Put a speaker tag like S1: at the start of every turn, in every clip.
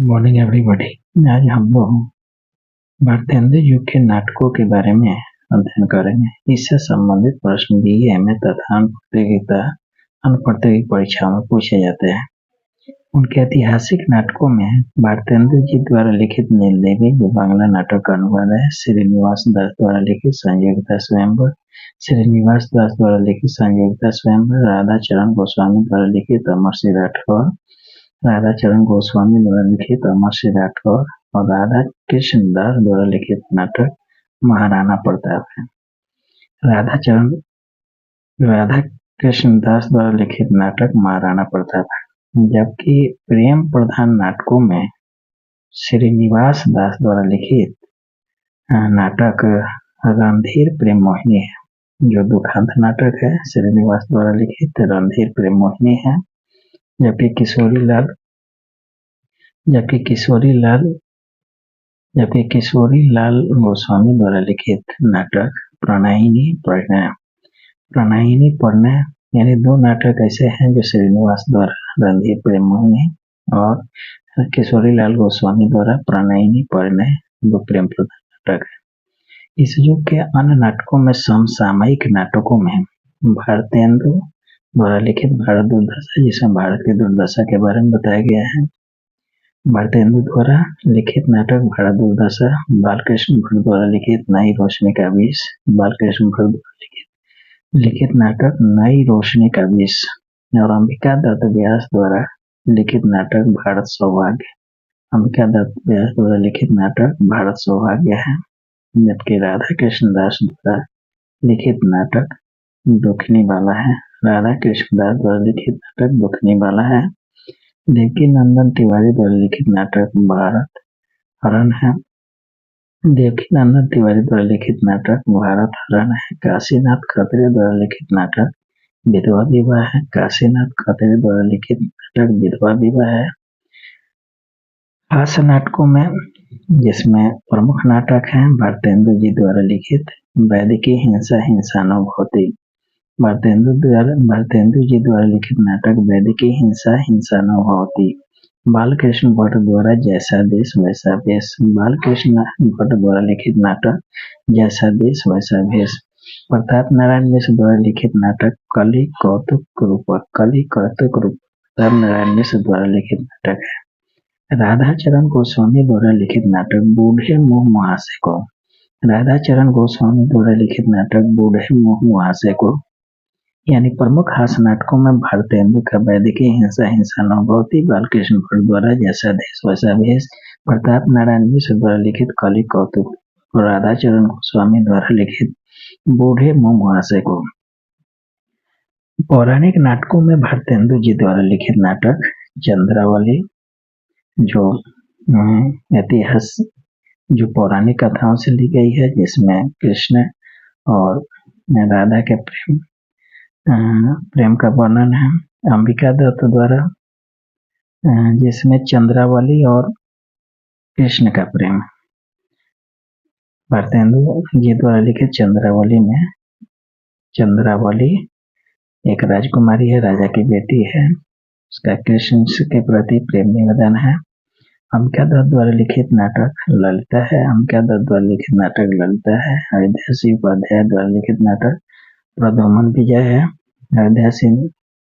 S1: Morning everybody. आज हम लोग भारतेंदु युग के नाटकों के बारे में अध्ययन करेंगे। इससे संबंधित प्रश्न बीए में तथा अन्य प्रतियोगी परीक्षाओं में पूछे जाते हैं। उनके ऐतिहासिक नाटकों में भारतेंदु जी द्वारा लिखित नीलदेवी जो बांग्ला नाटक का अनुवाद है, श्रीनिवास दास द्वारा लिखित संयोगिता स्वयंवर, श्रीनिवास दास द्वारा लिखित संयोगिता स्वयंवर, राधाचरण गोस्वामी द्वारा लिखित अमर सिंह राठौर, राधाचरण गोस्वामी द्वारा लिखित अमर सिंह राठौर और राधा कृष्ण दास द्वारा लिखित नाटक महाराणा प्रताप है। राधा कृष्ण दास द्वारा लिखित नाटक महाराणा प्रताप है, जबकि प्रेम प्रधान नाटकों में श्रीनिवास दास द्वारा लिखित नाटक रणधीर प्रेम मोहिनी है, जो दुखांत नाटक है। श्रीनिवास द्वारा लिखित रणधीर प्रेम मोहिनी है, जबकि किशोरी लाल गोस्वामी द्वारा लिखित नाटक प्रणयिनी परिणय यानी दो नाटक ऐसे हैं जो श्रीनिवास द्वारा रणधीर प्रेम मोहिनी और किशोरी लाल गोस्वामी द्वारा प्रणयिनी परिणय दो प्रेम प्रधान नाटक है। इस युग के अन्य नाटकों में समसामयिक नाटकों में भारतेंदु द्वारा लिखित भारत दुर्दशा, जिसमें भारत की दुर्दशा के बारे में बताया गया है। भारतेंदु द्वारा लिखित नाटक भारत दुर्दशा, बालकृष्ण भट्ट द्वारा लिखित नई रोशनी का विष, बालकृष्ण भट्ट द्वारा लिखित नाटक नई रोशनी का विष और अंबिका दत्त व्यास द्वारा लिखित नाटक भारत सौभाग्य। अंबिका दत्त व्यास द्वारा लिखित नाटक भारत सौभाग्य है, जबकि राधा कृष्ण दास द्वारा लिखित नाटक दुखनी वाला है। राधा कृष्ण दास द्वारा लिखित नाटक दुखनी वाला है। देवकी नंदन तिवारी द्वारा लिखित नाटक भारत हरण है। देवकी नंदन तिवारी द्वारा लिखित नाटक भारत हरण है। काशीनाथ खत्री द्वारा लिखित नाटक विधवा विवाह है। काशीनाथ खत्री द्वारा लिखित नाटक विधवा विवाह है। हास्य नाटकों में जिसमें प्रमुख नाटक है भारतेंदु जी द्वारा लिखित वैदिकी हिंसानुभूति। भारतेंदु जी द्वारा लिखित नाटक वैदिकी हिंसानुभूति। बालकृष्ण भट्ट द्वारा जैसा देश वैसा भेष। बालकृष्ण भट्ट द्वारा लिखित नाटक जैसा देश वैसा भेष। प्रताप नारायण मिश्र द्वारा लिखित नाटक कलि कौतुक रूपक। प्रताप नारायण मिश्र द्वारा लिखित नाटक है। राधाचरण गोस्वामी द्वारा लिखित नाटक बूढ़े मुंह मुहासे को। राधाचरण गोस्वामी द्वारा लिखित नाटक बूढ़े मुंह मुहासे को यानी प्रमुख हास्य नाटकों में भारतेंदु का वैदिकी हिंसानुभूति, बालकृष्ण भट्ट द्वारा जैसा देश वैसा भेष, प्रताप नारायण मिश्र द्वारा लिखित कलि कौतुक और राधाचरण गोस्वामी द्वारा लिखित बूढ़े मुंह मुहासे को। पौराणिक नाटकों में भारतेंदु जी द्वारा लिखित नाटक चंद्रावली, जो इतिहास जो पौराणिक कथाओं से ली गई है, जिसमें कृष्ण और राधा के प्रेम का वर्णन है। अंबिका दत्त द्वारा जिसमें चंद्रावली और कृष्ण का प्रेम। भारतेंदु जी द्वारा लिखित चंद्रावली एक राजकुमारी है, राजा की बेटी है, उसका कृष्ण के प्रति प्रेम निवेदन है। अंबिका दत्त द्वारा लिखित नाटक ललिता है। अंबिका दत्त द्वारा लिखित नाटक ललिता है। हरिदास उपाध्याय द्वारा लिखित नाटक प्रद्युम्न विजय है। हरिदास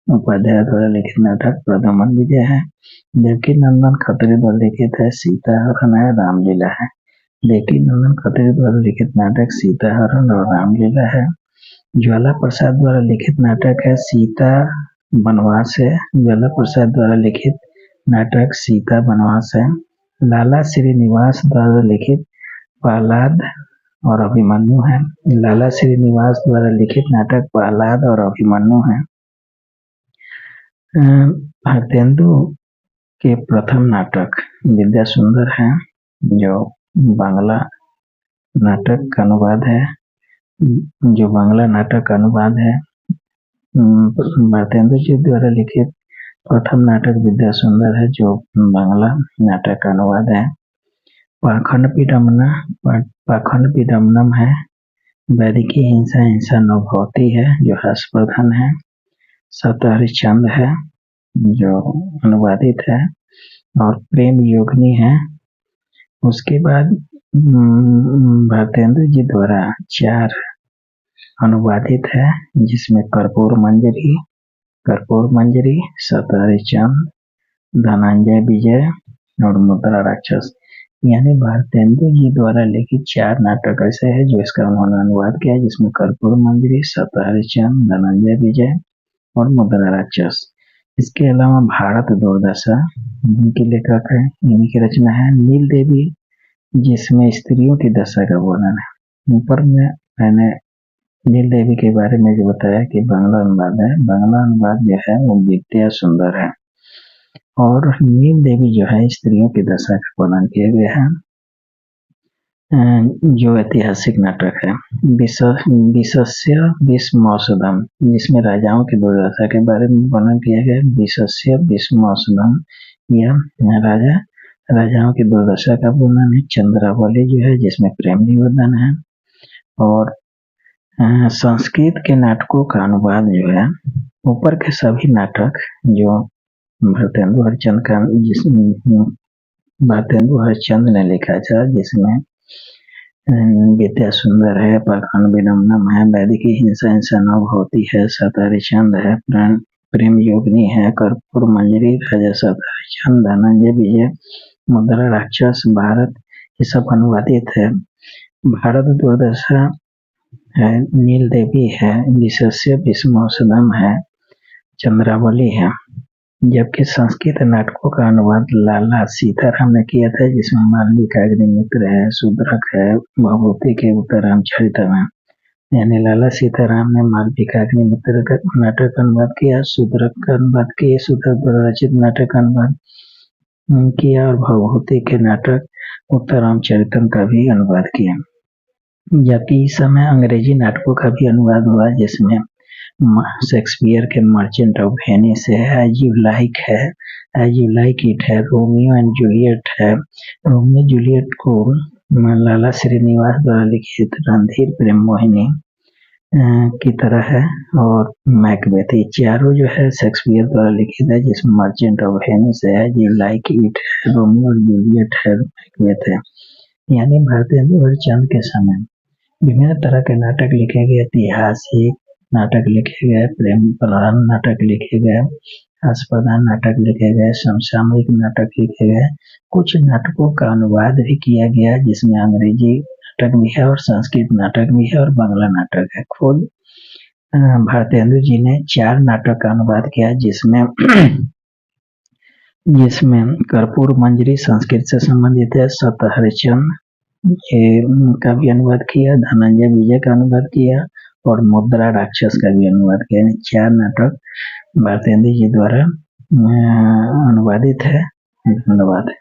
S1: उपाध्याय द्वारा लिखित नाटक प्रद्युम्न विजय है। देवकी नंदन खत्री द्वारा लिखित है सीता हरण है, रामलीला है। देवकी नंदन खत्री द्वारा लिखित नाटक सीता हरण और रामलीला है। ज्वाला प्रसाद द्वारा लिखित नाटक है सीता वनवास है। ज्वाला प्रसाद द्वारा लिखित नाटक सीता वनवास है। लाला श्रीनिवास द्वारा लिखित प्रहलाद और अभिमन्यु है। लाला श्रीनिवास द्वारा लिखित नाटक प्रहलाद और अभिमन्यु है। भारतेंदु के प्रथम नाटक विद्या सुंदर है, जो बांग्ला नाटक का अनुवाद है। भारतेंदु जी द्वारा लिखित प्रथम नाटक विद्या सुंदर है, जो बांग्ला नाटक का अनुवाद है। पाखंड विडम्बनम है। वैदिकी हिंसानुभूति है, जो हास्य प्रधान है। सप्तहरिश्चंद्र है, जो अनुवादित है। और प्रेम योगिनी है। उसके बाद भारतेंदु जी द्वारा 4 अनुवादित है, जिसमें कर्पूर मंजरी, सतारे चंद, धनंजय विजय और मुद्रा राक्षस। यानी भारतेंदु जी द्वारा लिखित 4 नाटक ऐसे हैं जो इसका उन्होंने अनुवाद किया, जिसमें कर्पूर मंजरी, सतारे चंद, धनंजय विजय और मुद्रा राक्षस। इसके अलावा भारत दुर्दशा जिनके लेखक है, इन्हीं की रचना है। नील देवी, जिसमें स्त्रियों की दशा का वर्णन है। ऊपर में मैंने नील देवी के बारे में जो बताया कि बांग्ला अनुवाद है, बांग्ला अनुवाद जो है वो विद्या सुंदर है। और नील देवी जो है स्त्रियों की दशा का वर्णन किया गया है, जो ऐतिहासिक नाटक है। विशस्य भीष्मौषधम, जिसमें राजाओं की दुर्दशा के बारे में वर्णन किया गया। विशस्य भीष्मौषधम, यह राजाओं की दुर्दशा का वर्णन है। चंद्रावली जो है जिसमें प्रेम निवेदन है। और संस्कृत के नाटकों का अनुवाद जो है, ऊपर के सभी नाटक जो भारतेंदु हरिश्चंद्र ने लिखा था, जिसमें विद्या सुंदर है, प्रखंड विडम्बनम है, वैदिकी हिंसा नव होती है, सतारी चंद है, प्रेम योगिनी है, कर्पूर मंजरी, राजा सतारी चंद, धनंजय विजय, मुद्रा राक्षस, भारत, ये सब अनुवादित है। भारत दुर्दशा है, नील देवी है, विशस्य भीष्मौषधम है, चंद्रावली है। जबकि संस्कृत नाटकों का अनुवाद लाला सीताराम ने किया था, जिसमें मालविका अग्निमित्र है, शूद्रक है, भभूति के उत्तरामचरितम है। यानी लाला सीताराम ने मालविका अग्निमित्र का नाटक अनुवाद किया, शूद्रक का अनुवाद किया, शूद्रक द्वारा रचित नाटक अनुवाद किया, और भभूति के नाटक उत्तरामचरितम का भी अनुवाद किया। जबकि इस समय अंग्रेजी नाटकों का भी अनुवाद हुआ, जिसमें शेक्सपियर के मर्चेंट ऑफ वेनिस है, एज यू लाइक इट है, रोमियो एंड जूलियट है। रोमियो जूलियट को लाला श्रीनिवास द्वारा लिखित रणधीर प्रेम मोहिनी की तरह है। और मैकबेथ, ये चारों जो है शेक्सपियर द्वारा लिखित है, जिसमें मर्चेंट ऑफ वेनिस है, एज यू लाइक इट है, रोमियो और जूलियट है, मैकबेथ है। यानी भारतेंदु हरिश्चंद्र के समय विभिन्न तरह के नाटक लिखे गए, ऐतिहासिक नाटक लिखे गए, प्रेम प्रधान नाटक लिखे गए, हास्यप्रधान नाटक लिखे गए, समसामयिक नाटक लिखे गए। कुछ नाटकों का अनुवाद भी किया गया, जिसमें अंग्रेजी नाटक भी है और संस्कृत नाटक भी है और बांग्ला नाटक है। खुद भारतेंदु जी ने 4 नाटक का अनुवाद किया, जिसमें कर्पूर मंजरी संस्कृत से संबंधित है, सतहरिचंद का भी अनुवाद किया, धनंजय विजय का अनुवाद किया और मुद्रा राक्षस का भी अनुवाद किया। 4 नाटक भारतेंदु जी द्वारा अनुवादित है। धन्यवाद।